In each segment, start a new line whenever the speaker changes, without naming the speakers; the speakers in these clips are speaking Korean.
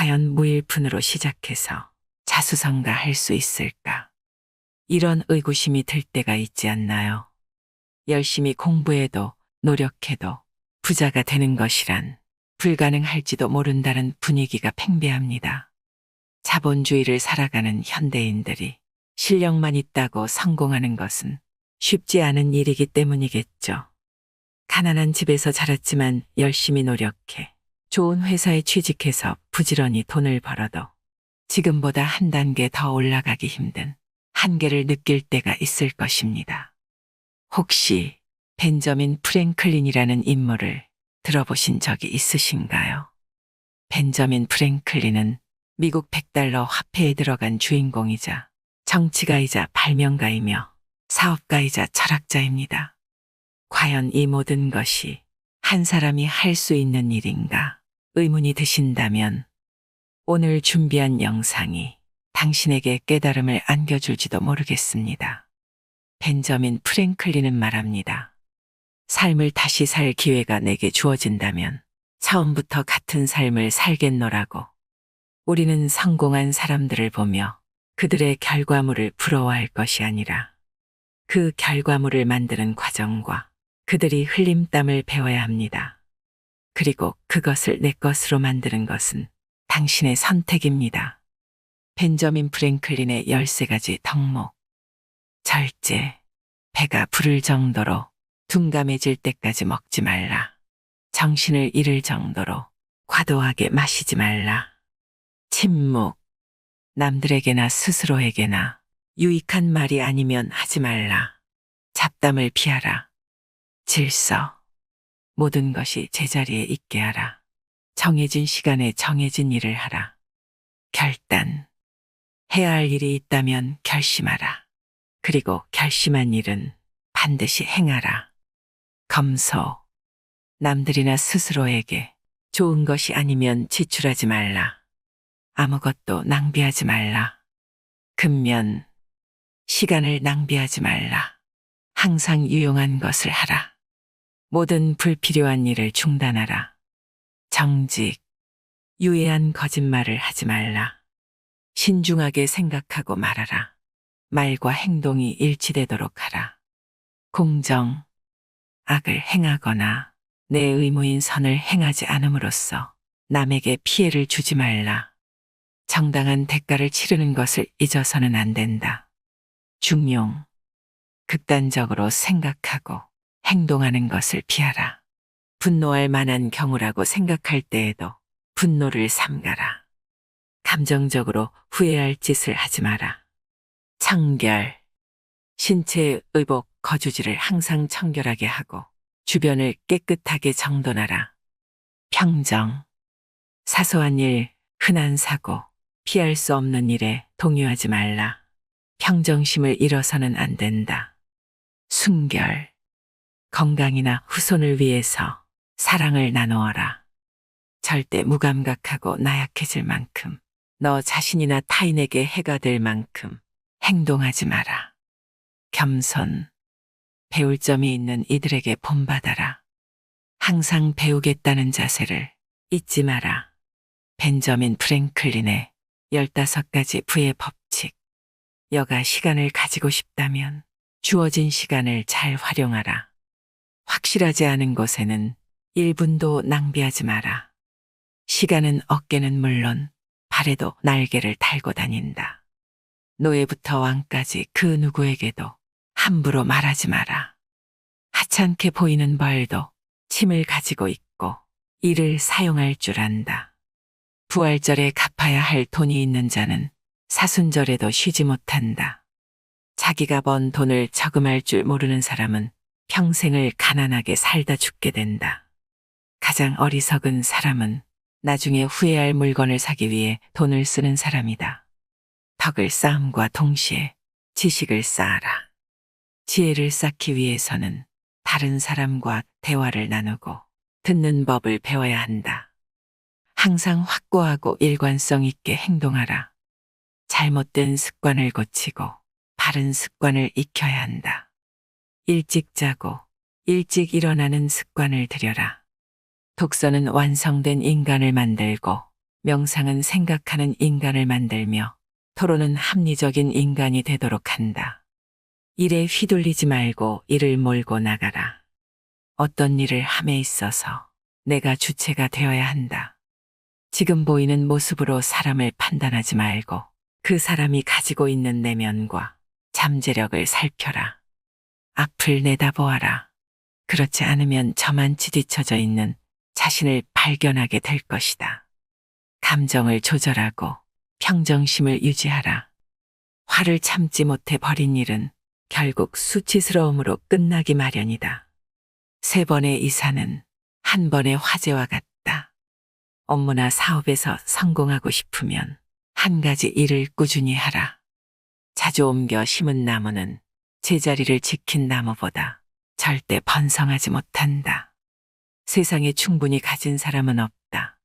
과연 무일푼으로 시작해서 자수성가할 수 있을까? 이런 의구심이 들 때가 있지 않나요? 열심히 공부해도 노력해도 부자가 되는 것이란 불가능할지도 모른다는 분위기가 팽배합니다. 자본주의를 살아가는 현대인들이 실력만 있다고 성공하는 것은 쉽지 않은 일이기 때문이겠죠. 가난한 집에서 자랐지만 열심히 노력해 좋은 회사에 취직해서 부지런히 돈을 벌어도 지금보다 한 단계 더 올라가기 힘든 한계를 느낄 때가 있을 것입니다. 혹시 벤저민 프랭클린이라는 인물을 들어보신 적이 있으신가요? 벤저민 프랭클린은 미국 100달러 화폐에 들어간 주인공이자 정치가이자 발명가이며 사업가이자 철학자입니다. 과연 이 모든 것이 한 사람이 할 수 있는 일인가 의문이 드신다면 오늘 준비한 영상이 당신에게 깨달음을 안겨줄지도 모르겠습니다. 벤저민 프랭클린은 말합니다. 삶을 다시 살 기회가 내게 주어진다면 처음부터 같은 삶을 살겠노라고. 우리는 성공한 사람들을 보며 그들의 결과물을 부러워할 것이 아니라 그 결과물을 만드는 과정과 그들이 흘린 땀을 배워야 합니다. 그리고 그것을 내 것으로 만드는 것은 당신의 선택입니다. 벤저민 프랭클린의 13가지 덕목. 절제, 배가 부를 정도로 둔감해질 때까지 먹지 말라. 정신을 잃을 정도로 과도하게 마시지 말라. 침묵, 남들에게나 스스로에게나 유익한 말이 아니면 하지 말라. 잡담을 피하라. 질서, 모든 것이 제자리에 있게 하라. 정해진 시간에 정해진 일을 하라. 결단, 해야 할 일이 있다면 결심하라. 그리고 결심한 일은 반드시 행하라. 검소, 남들이나 스스로에게 좋은 것이 아니면 지출하지 말라. 아무것도 낭비하지 말라. 근면, 시간을 낭비하지 말라. 항상 유용한 것을 하라. 모든 불필요한 일을 중단하라. 정직, 유해한 거짓말을 하지 말라. 신중하게 생각하고 말하라. 말과 행동이 일치되도록 하라. 공정, 악을 행하거나 내 의무인 선을 행하지 않음으로써 남에게 피해를 주지 말라. 정당한 대가를 치르는 것을 잊어서는 안 된다. 중용, 극단적으로 생각하고 행동하는 것을 피하라. 분노할 만한 경우라고 생각할 때에도 분노를 삼가라. 감정적으로 후회할 짓을 하지 마라. 청결, 신체의 의복, 거주지를 항상 청결하게 하고 주변을 깨끗하게 정돈하라. 평정, 사소한 일, 흔한 사고, 피할 수 없는 일에 동요하지 말라. 평정심을 잃어서는 안 된다. 순결, 건강이나 후손을 위해서 사랑을 나누어라. 절대 무감각하고 나약해질 만큼 너 자신이나 타인에게 해가 될 만큼 행동하지 마라. 겸손, 배울 점이 있는 이들에게 본받아라. 항상 배우겠다는 자세를 잊지 마라. 벤저민 프랭클린의 15가지 부의 법칙. 여가 시간을 가지고 싶다면 주어진 시간을 잘 활용하라. 확실하지 않은 곳에는 1분도 낭비하지 마라. 시간은 어깨는 물론 발에도 날개를 달고 다닌다. 노예부터 왕까지 그 누구에게도 함부로 말하지 마라. 하찮게 보이는 벌도 침을 가지고 있고 이를 사용할 줄 안다. 부활절에 갚아야 할 돈이 있는 자는 사순절에도 쉬지 못한다. 자기가 번 돈을 저금할 줄 모르는 사람은 평생을 가난하게 살다 죽게 된다. 가장 어리석은 사람은 나중에 후회할 물건을 사기 위해 돈을 쓰는 사람이다. 덕을 쌓음과 동시에 지식을 쌓아라. 지혜를 쌓기 위해서는 다른 사람과 대화를 나누고 듣는 법을 배워야 한다. 항상 확고하고 일관성 있게 행동하라. 잘못된 습관을 고치고 바른 습관을 익혀야 한다. 일찍 자고 일찍 일어나는 습관을 들여라. 독서는 완성된 인간을 만들고 명상은 생각하는 인간을 만들며 토론은 합리적인 인간이 되도록 한다. 일에 휘둘리지 말고 일을 몰고 나가라. 어떤 일을 함에 있어서 내가 주체가 되어야 한다. 지금 보이는 모습으로 사람을 판단하지 말고 그 사람이 가지고 있는 내면과 잠재력을 살펴라. 앞을 내다보아라. 그렇지 않으면 저만치 뒤처져 있는 자신을 발견하게 될 것이다. 감정을 조절하고 평정심을 유지하라. 화를 참지 못해 벌인 일은 결국 수치스러움으로 끝나기 마련이다. 3번의 이사는 한 번의 화재와 같다. 업무나 사업에서 성공하고 싶으면 한 가지 일을 꾸준히 하라. 자주 옮겨 심은 나무는 제자리를 지킨 나무보다 절대 번성하지 못한다. 세상에 충분히 가진 사람은 없다.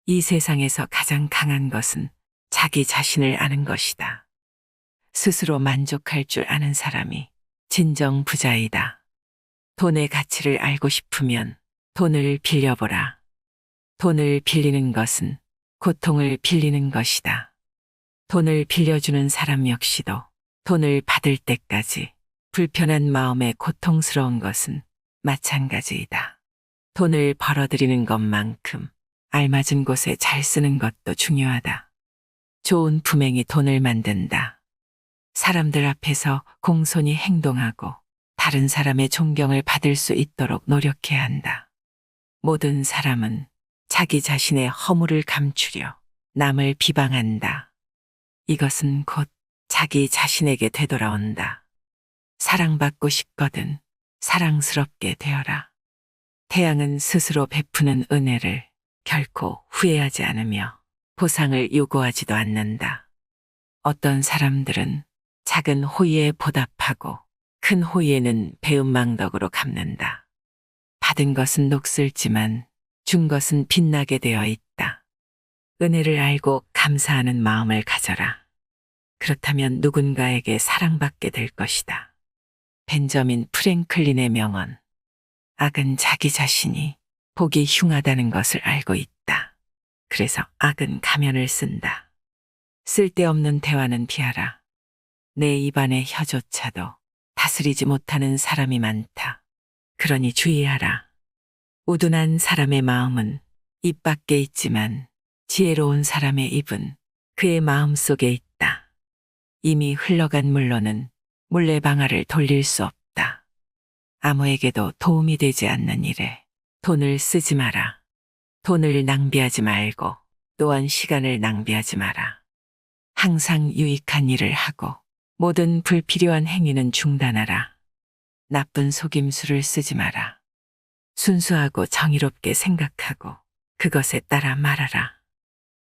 이 세상에서 가장 강한 것은 자기 자신을 아는 것이다. 스스로 만족할 줄 아는 사람이 진정 부자이다. 돈의 가치를 알고 싶으면 돈을 빌려보라. 돈을 빌리는 것은 고통을 빌리는 것이다. 돈을 빌려주는 사람 역시도 돈을 받을 때까지 불편한 마음에 고통스러운 것은 마찬가지이다. 돈을 벌어들이는 것만큼 알맞은 곳에 잘 쓰는 것도 중요하다. 좋은 품행이 돈을 만든다. 사람들 앞에서 공손히 행동하고 다른 사람의 존경을 받을 수 있도록 노력해야 한다. 모든 사람은 자기 자신의 허물을 감추려 남을 비방한다. 이것은 곧 자기 자신에게 되돌아온다. 사랑받고 싶거든 사랑스럽게 되어라. 태양은 스스로 베푸는 은혜를 결코 후회하지 않으며 보상을 요구하지도 않는다. 어떤 사람들은 작은 호의에 보답하고 큰 호의에는 배은망덕으로 갚는다. 받은 것은 녹슬지만 준 것은 빛나게 되어 있다. 은혜를 알고 감사하는 마음을 가져라. 그렇다면 누군가에게 사랑받게 될 것이다. 벤저민 프랭클린의 명언. 악은 자기 자신이 보기 흉하다는 것을 알고 있다. 그래서 악은 가면을 쓴다. 쓸데없는 대화는 피하라. 내 입안의 혀조차도 다스리지 못하는 사람이 많다. 그러니 주의하라. 우둔한 사람의 마음은 입 밖에 있지만 지혜로운 사람의 입은 그의 마음 속에 있다. 이미 흘러간 물로는 물레방아를 돌릴 수 없다. 아무에게도 도움이 되지 않는 일에 돈을 쓰지 마라. 돈을 낭비하지 말고 또한 시간을 낭비하지 마라. 항상 유익한 일을 하고 모든 불필요한 행위는 중단하라. 나쁜 속임수를 쓰지 마라. 순수하고 정의롭게 생각하고 그것에 따라 말하라.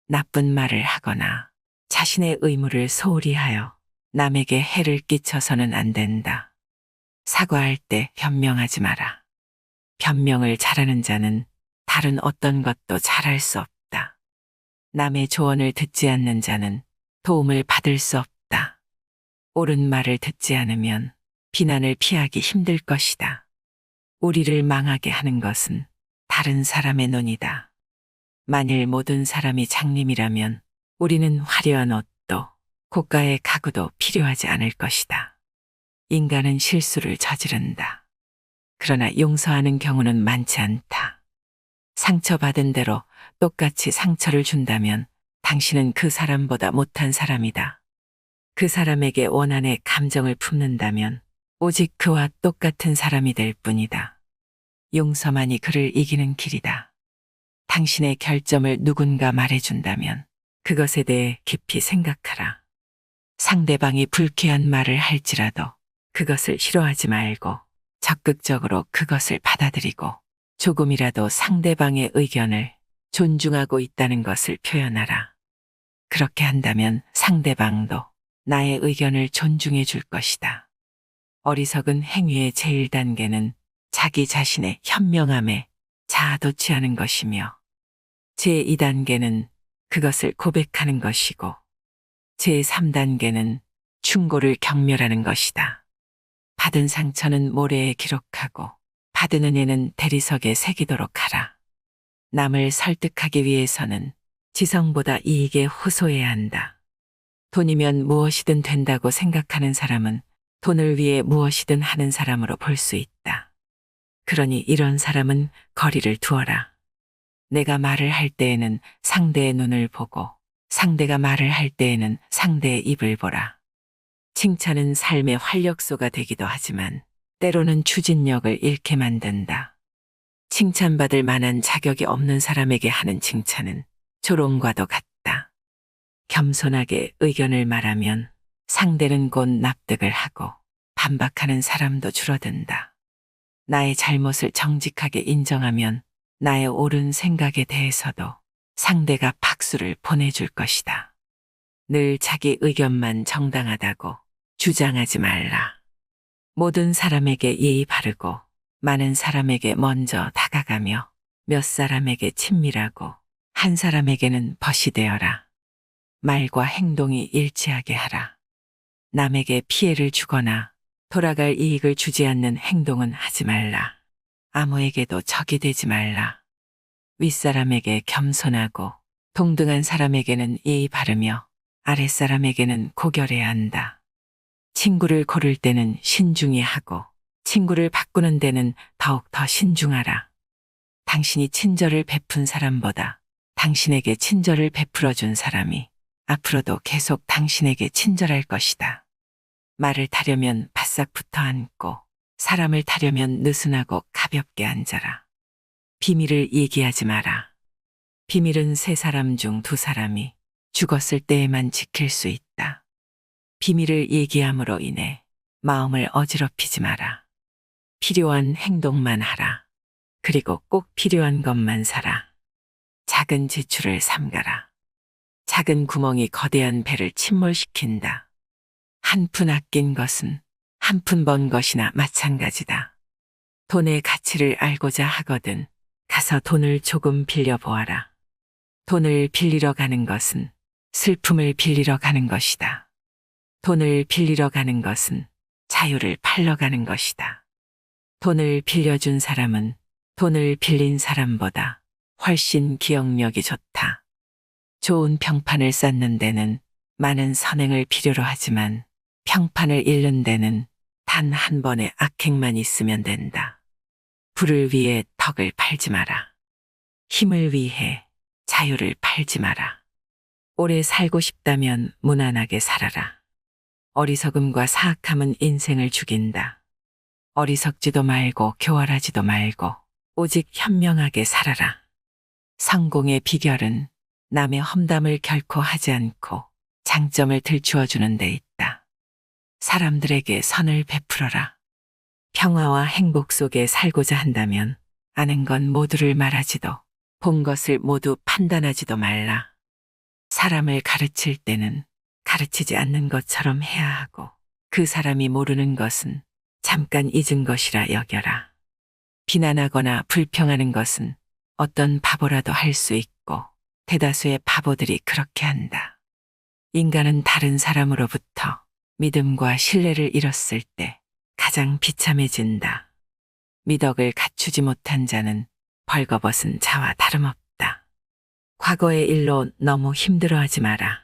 나쁜 말을 하거나 자신의 의무를 소홀히 하여 남에게 해를 끼쳐서는 안 된다. 사과할 때 변명하지 마라. 변명을 잘하는 자는 다른 어떤 것도 잘할 수 없다. 남의 조언을 듣지 않는 자는 도움을 받을 수 없다. 옳은 말을 듣지 않으면 비난을 피하기 힘들 것이다. 우리를 망하게 하는 것은 다른 사람의 눈이다. 만일 모든 사람이 장님이라면 우리는 화려한 옷도 고가의 가구도 필요하지 않을 것이다. 인간은 실수를 저지른다. 그러나 용서하는 경우는 많지 않다. 상처받은 대로 똑같이 상처를 준다면 당신은 그 사람보다 못한 사람이다. 그 사람에게 원한의 감정을 품는다면 오직 그와 똑같은 사람이 될 뿐이다. 용서만이 그를 이기는 길이다. 당신의 결점을 누군가 말해준다면 그것에 대해 깊이 생각하라. 상대방이 불쾌한 말을 할지라도 그것을 싫어하지 말고 적극적으로 그것을 받아들이고 조금이라도 상대방의 의견을 존중하고 있다는 것을 표현하라. 그렇게 한다면 상대방도 나의 의견을 존중해 줄 것이다. 어리석은 행위의 제1단계는 자기 자신의 현명함에 자아도취하는 것이며 제2단계는 그것을 고백하는 것이고 제3단계는 충고를 경멸하는 것이다. 받은 상처는 모래에 기록하고 받은 은혜는 대리석에 새기도록 하라. 남을 설득하기 위해서는 지성보다 이익에 호소해야 한다. 돈이면 무엇이든 된다고 생각하는 사람은 돈을 위해 무엇이든 하는 사람으로 볼 수 있다. 그러니 이런 사람은 거리를 두어라. 내가 말을 할 때에는 상대의 눈을 보고 상대가 말을 할 때에는 상대의 입을 보라. 칭찬은 삶의 활력소가 되기도 하지만 때로는 추진력을 잃게 만든다. 칭찬받을 만한 자격이 없는 사람에게 하는 칭찬은 조롱과도 같다. 겸손하게 의견을 말하면 상대는 곧 납득을 하고 반박하는 사람도 줄어든다. 나의 잘못을 정직하게 인정하면 나의 옳은 생각에 대해서도 상대가 박수를 보내줄 것이다. 늘 자기 의견만 정당하다고 주장하지 말라. 모든 사람에게 예의 바르고 많은 사람에게 먼저 다가가며 몇 사람에게 친밀하고 한 사람에게는 벗이 되어라. 말과 행동이 일치하게 하라. 남에게 피해를 주거나 돌아갈 이익을 주지 않는 행동은 하지 말라. 아무에게도 적이 되지 말라. 윗사람에게 겸손하고 동등한 사람에게는 예의 바르며 아랫사람에게는 고결해야 한다. 친구를 고를 때는 신중히 하고 친구를 바꾸는 데는 더욱 더 신중하라. 당신이 친절을 베푼 사람보다 당신에게 친절을 베풀어 준 사람이 앞으로도 계속 당신에게 친절할 것이다. 말을 타려면 바싹 붙어 앉고 사람을 타려면 느슨하고 가볍게 앉아라. 비밀을 얘기하지 마라. 비밀은 세 사람 중 두 사람이 죽었을 때에만 지킬 수 있다. 비밀을 얘기함으로 인해 마음을 어지럽히지 마라. 필요한 행동만 하라. 그리고 꼭 필요한 것만 사라. 작은 지출을 삼가라. 작은 구멍이 거대한 배를 침몰시킨다. 한 푼 아낀 것은 한 푼 번 것이나 마찬가지다. 돈의 가치를 알고자 하거든 가서 돈을 조금 빌려보아라. 돈을 빌리러 가는 것은 슬픔을 빌리러 가는 것이다. 돈을 빌리러 가는 것은 자유를 팔러 가는 것이다. 돈을 빌려준 사람은 돈을 빌린 사람보다 훨씬 기억력이 좋다. 좋은 평판을 쌓는 데는 많은 선행을 필요로 하지만 평판을 잃는 데는 단 한 번의 악행만 있으면 된다. 부를 위해 덕을 팔지 마라. 힘을 위해 자유를 팔지 마라. 오래 살고 싶다면 무난하게 살아라. 어리석음과 사악함은 인생을 죽인다. 어리석지도 말고 교활하지도 말고 오직 현명하게 살아라. 성공의 비결은 남의 험담을 결코 하지 않고 장점을 들추어주는 데 있다. 사람들에게 선을 베풀어라. 평화와 행복 속에 살고자 한다면 아는 건 모두를 말하지도 본 것을 모두 판단하지도 말라. 사람을 가르칠 때는 가르치지 않는 것처럼 해야 하고 그 사람이 모르는 것은 잠깐 잊은 것이라 여겨라. 비난하거나 불평하는 것은 어떤 바보라도 할 수 있고 대다수의 바보들이 그렇게 한다. 인간은 다른 사람으로부터 믿음과 신뢰를 잃었을 때 가장 비참해진다. 미덕을 갖추지 못한 자는 벌거벗은 자와 다름없다. 과거의 일로 너무 힘들어하지 마라.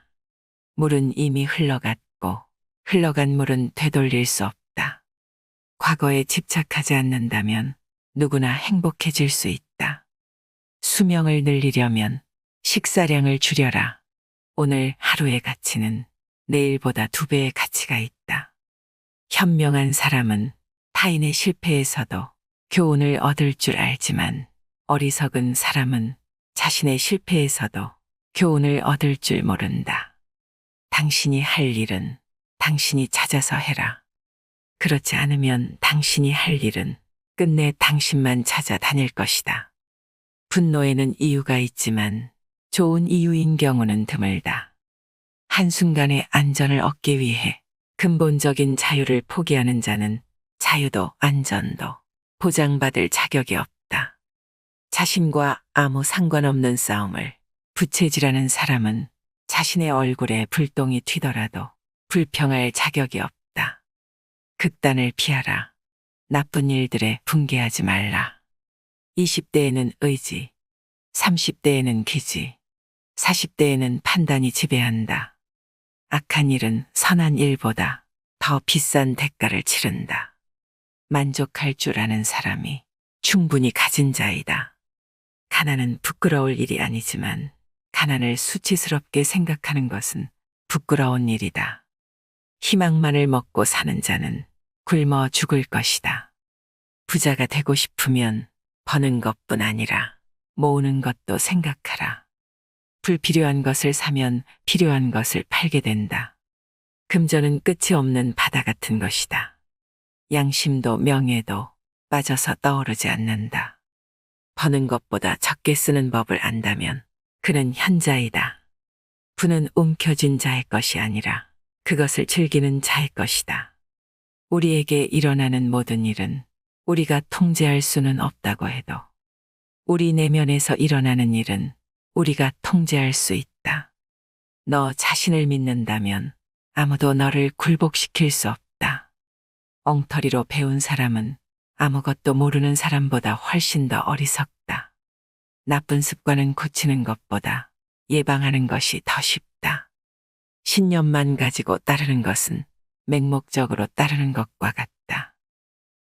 물은 이미 흘러갔고 흘러간 물은 되돌릴 수 없다. 과거에 집착하지 않는다면 누구나 행복해질 수 있다. 수명을 늘리려면 식사량을 줄여라. 오늘 하루의 가치는 내일보다 2배의 가치가 있다. 현명한 사람은 타인의 실패에서도 교훈을 얻을 줄 알지만 어리석은 사람은 자신의 실패에서도 교훈을 얻을 줄 모른다. 당신이 할 일은 당신이 찾아서 해라. 그렇지 않으면 당신이 할 일은 끝내 당신만 찾아다닐 것이다. 분노에는 이유가 있지만 좋은 이유인 경우는 드물다. 한순간의 안전을 얻기 위해 근본적인 자유를 포기하는 자는 자유도 안전도 보장받을 자격이 없다. 자신과 아무 상관없는 싸움을 부채질하는 사람은 자신의 얼굴에 불똥이 튀더라도 불평할 자격이 없다. 극단을 피하라. 나쁜 일들에 분개하지 말라. 20대에는 의지, 30대에는 기지, 40대에는 판단이 지배한다. 악한 일은 선한 일보다 더 비싼 대가를 치른다. 만족할 줄 아는 사람이 충분히 가진 자이다. 가난은 부끄러울 일이 아니지만 가난을 수치스럽게 생각하는 것은 부끄러운 일이다. 희망만을 먹고 사는 자는 굶어 죽을 것이다. 부자가 되고 싶으면 버는 것뿐 아니라 모으는 것도 생각하라. 불필요한 것을 사면 필요한 것을 팔게 된다. 금전은 끝이 없는 바다 같은 것이다. 양심도 명예도 빠져서 떠오르지 않는다. 버는 것보다 적게 쓰는 법을 안다면 그는 현자이다. 부는 움켜쥔 자의 것이 아니라 그것을 즐기는 자의 것이다. 우리에게 일어나는 모든 일은 우리가 통제할 수는 없다고 해도 우리 내면에서 일어나는 일은 우리가 통제할 수 있다. 너 자신을 믿는다면 아무도 너를 굴복시킬 수 없다. 엉터리로 배운 사람은 아무것도 모르는 사람보다 훨씬 더 어리석다. 나쁜 습관은 고치는 것보다 예방하는 것이 더 쉽다. 신념만 가지고 따르는 것은 맹목적으로 따르는 것과 같다.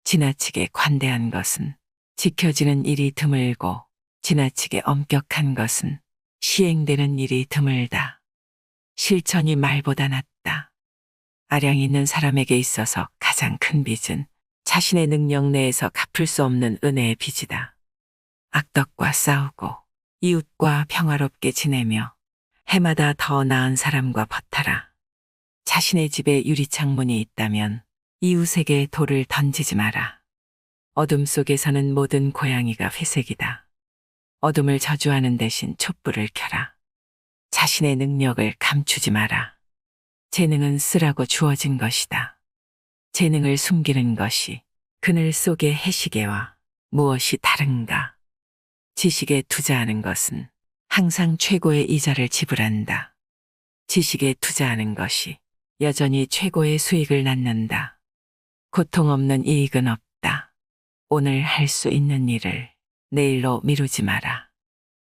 지나치게 관대한 것은 지켜지는 일이 드물고 지나치게 엄격한 것은 시행되는 일이 드물다. 실천이 말보다 낫다. 아량 있는 사람에게 있어서 가장 큰 빚은 자신의 능력 내에서 갚을 수 없는 은혜의 빚이다. 악덕과 싸우고 이웃과 평화롭게 지내며 해마다 더 나은 사람과 버타라. 자신의 집에 유리창문이 있다면 이웃에게 돌을 던지지 마라. 어둠 속에서는 모든 고양이가 회색이다. 어둠을 저주하는 대신 촛불을 켜라. 자신의 능력을 감추지 마라. 재능은 쓰라고 주어진 것이다. 재능을 숨기는 것이 그늘 속의 해시계와 무엇이 다른가? 지식에 투자하는 것은 항상 최고의 이자를 지불한다. 지식에 투자하는 것이 여전히 최고의 수익을 낳는다. 고통 없는 이익은 없다. 오늘 할 수 있는 일을 내일로 미루지 마라.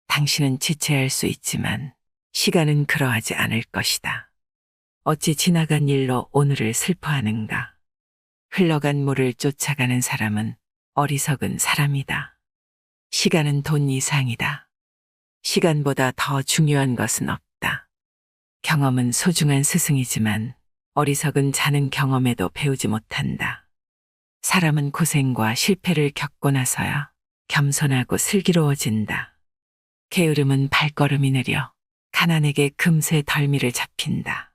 당신은 지체할 수 있지만 시간은 그러하지 않을 것이다. 어찌 지나간 일로 오늘을 슬퍼하는가? 흘러간 물을 쫓아가는 사람은 어리석은 사람이다. 시간은 돈 이상이다. 시간보다 더 중요한 것은 없다. 경험은 소중한 스승이지만 어리석은 자는 경험에도 배우지 못한다. 사람은 고생과 실패를 겪고 나서야 겸손하고 슬기로워진다. 게으름은 발걸음이 느려 가난에게 금세 덜미를 잡힌다.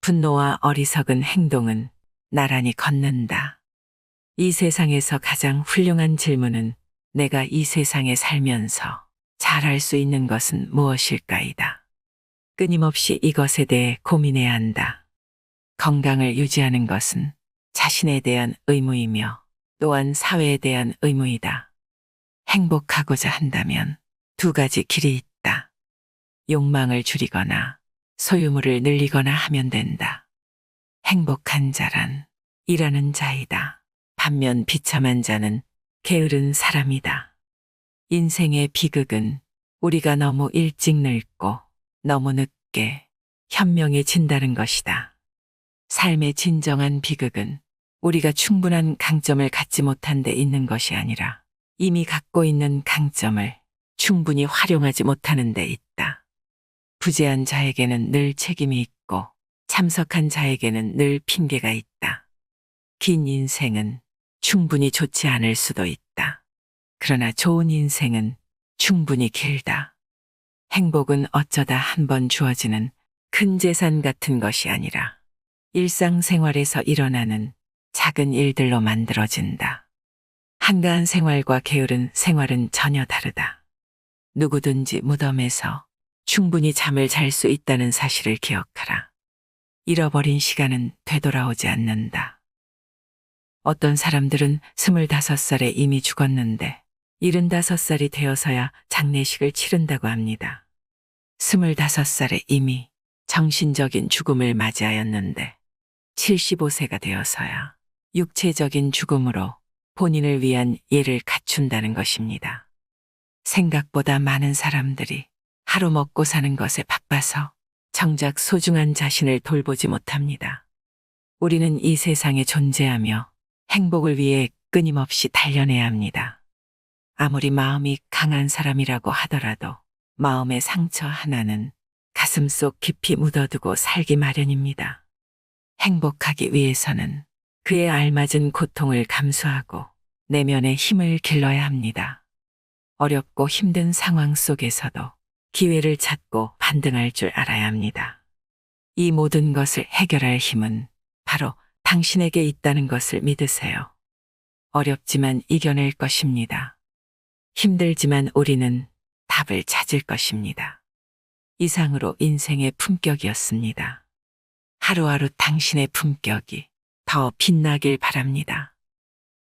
분노와 어리석은 행동은 나란히 걷는다. 이 세상에서 가장 훌륭한 질문은 내가 이 세상에 살면서 잘할 수 있는 것은 무엇일까이다. 끊임없이 이것에 대해 고민해야 한다. 건강을 유지하는 것은 자신에 대한 의무이며 또한 사회에 대한 의무이다. 행복하고자 한다면 두 가지 길이 있다. 욕망을 줄이거나 소유물을 늘리거나 하면 된다. 행복한 자란 일하는 자이다. 반면 비참한 자는 게으른 사람이다. 인생의 비극은 우리가 너무 일찍 늙고 너무 늦게 현명해진다는 것이다. 삶의 진정한 비극은 우리가 충분한 강점을 갖지 못한 데 있는 것이 아니라 이미 갖고 있는 강점을 충분히 활용하지 못하는 데 있다. 부재한 자에게는 늘 책임이 있고 참석한 자에게는 늘 핑계가 있다. 긴 인생은 충분히 좋지 않을 수도 있다. 그러나 좋은 인생은 충분히 길다. 행복은 어쩌다 한 번 주어지는 큰 재산 같은 것이 아니라 일상생활에서 일어나는 작은 일들로 만들어진다. 한가한 생활과 게으른 생활은 전혀 다르다. 누구든지 무덤에서 충분히 잠을 잘 수 있다는 사실을 기억하라. 잃어버린 시간은 되돌아오지 않는다. 어떤 사람들은 25살에 이미 죽었는데 75살이 되어서야 장례식을 치른다고 합니다. 25살에 이미 정신적인 죽음을 맞이하였는데 75세가 되어서야 육체적인 죽음으로 본인을 위한 예를 갖춘다는 것입니다. 생각보다 많은 사람들이 하루 먹고 사는 것에 바빠서 정작 소중한 자신을 돌보지 못합니다. 우리는 이 세상에 존재하며 행복을 위해 끊임없이 달려내야 합니다. 아무리 마음이 강한 사람이라고 하더라도 마음의 상처 하나는 가슴속 깊이 묻어두고 살기 마련입니다. 행복하기 위해서는 그에 알맞은 고통을 감수하고 내면의 힘을 길러야 합니다. 어렵고 힘든 상황 속에서도 기회를 찾고 반등할 줄 알아야 합니다. 이 모든 것을 해결할 힘은 바로 당신에게 있다는 것을 믿으세요. 어렵지만 이겨낼 것입니다. 힘들지만 우리는 답을 찾을 것입니다. 이상으로 인생의 품격이었습니다. 하루하루 당신의 품격이 더 빛나길 바랍니다.